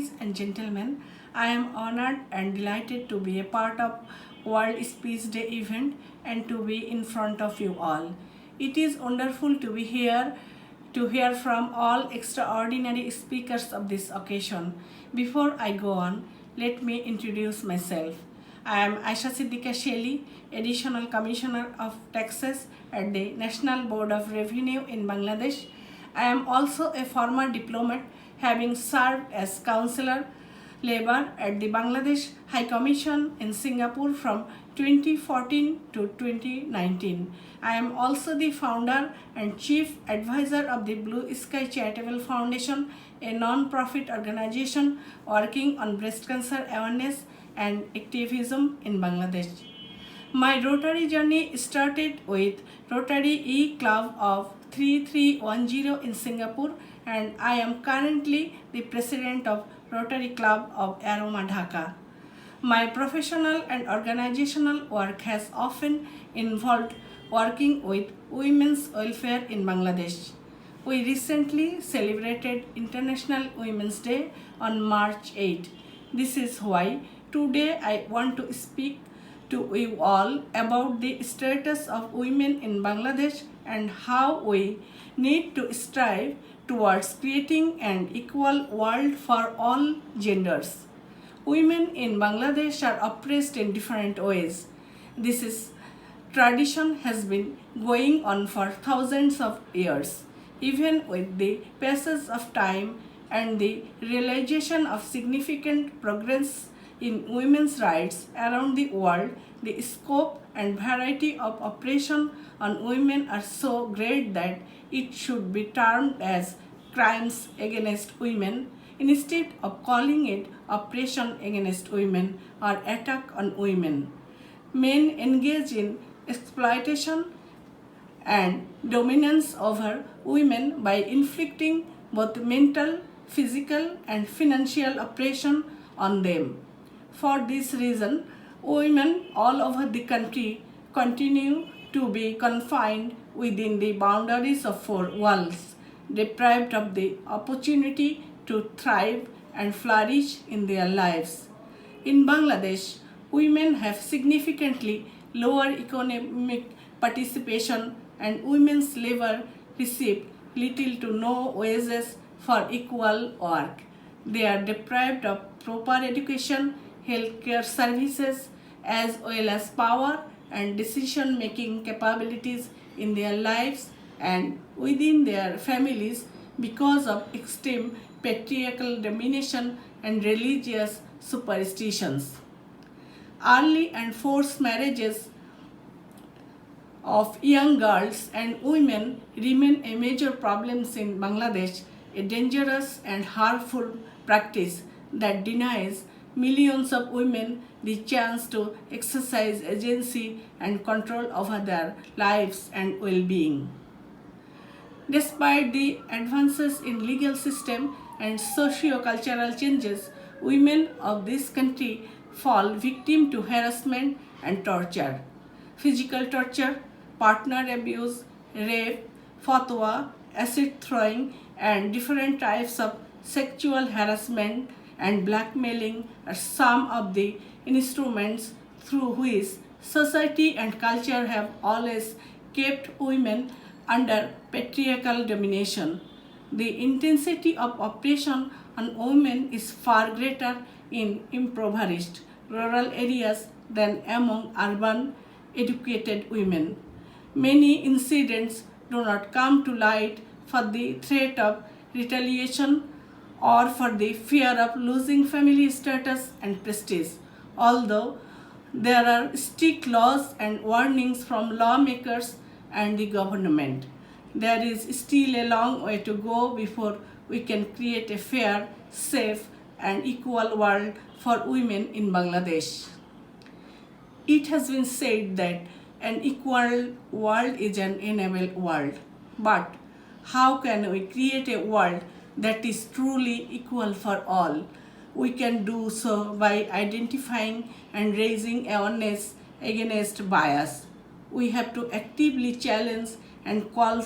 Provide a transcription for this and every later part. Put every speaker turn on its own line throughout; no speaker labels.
Ladies and gentlemen, I am honored and delighted to be a part of World Speech Day event and to be in front of you all. It is wonderful to be here to hear from all extraordinary speakers of this occasion. Before I go on, let me introduce myself. I am Aisha Siddiqa Sheli, Additional Commissioner of Taxes at the National Board of Revenue in Bangladesh. I am also a former diplomat having served as Counselor Labour at the Bangladesh High Commission in Singapore from 2014 to 2019. I am also the founder and chief advisor of the Blue Sky Charitable Foundation, a non-profit organization working on breast cancer awareness and activism in Bangladesh. My Rotary journey started with Rotary E Club of 3310 in Singapore, and I am currently the president of Rotary Club of Aroma Dhaka. My professional and organizational work has often involved working with women's welfare in Bangladesh. We recently celebrated International Women's Day on March 8. This is why today I want to speak to you all about the status of women in Bangladesh and how we need to strive towards creating an equal world for all genders. Women in Bangladesh are oppressed in different ways. This tradition has been going on for thousands of years. Even with the passage of time and the realization of significant progress in women's rights around the world, the scope and variety of oppression on women are so great that it should be termed as crimes against women instead of calling it oppression against women or attack on women. Men engage in exploitation and dominance over women by inflicting both mental, physical, and financial oppression on them. For this reason, women all over the country continue to be confined within the boundaries of four walls, deprived of the opportunity to thrive and flourish in their lives. In Bangladesh, women have significantly lower economic participation and women's labor receive little to no wages for equal work. They are deprived of proper education, healthcare services, as well as power and decision-making capabilities in their lives and within their families because of extreme patriarchal domination and religious superstitions. Early and forced marriages of young girls and women remain a major problem in Bangladesh, a dangerous and harmful practice that denies millions of women the chance to exercise agency and control over their lives and well-being. Despite the advances in legal system and socio-cultural changes, women of this country fall victim to harassment and torture. Physical torture, partner abuse, rape, fatwa, acid throwing, and different types of sexual harassment and blackmailing are some of the instruments through which society and culture have always kept women under patriarchal domination. The intensity of oppression on women is far greater in impoverished rural areas than among urban educated women. Many incidents do not come to light for the threat of retaliation or for the fear of losing family status and prestige, although there are strict laws and warnings from lawmakers and the government. There is still a long way to go before we can create a fair, safe, and equal world for women in Bangladesh. It has been said that an equal world is an enabled world. But how can we create a world that is truly equal for all? We can do so by identifying and raising awareness against bias. We have to actively challenge and call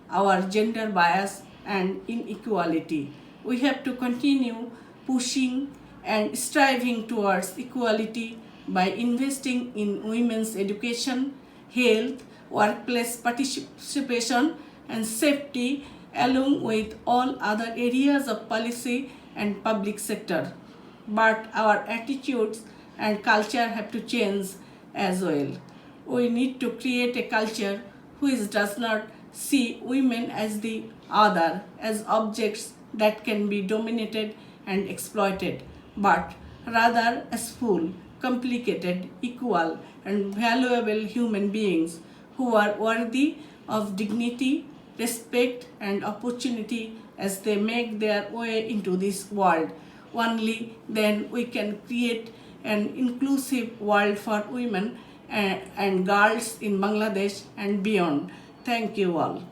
our gender bias and inequality. We have to continue pushing and striving towards equality by investing in women's education, health, workplace participation, and safety, along with all other areas of policy and public sector. But our attitudes and culture have to change as well. We need to create a culture which does not see women as the other, as objects that can be dominated and exploited, but rather as full, complicated, equal, and valuable human beings who are worthy of dignity, respect, and opportunity as they make their way into this world. Only then we can create an inclusive world for women and girls in Bangladesh and beyond. Thank you all.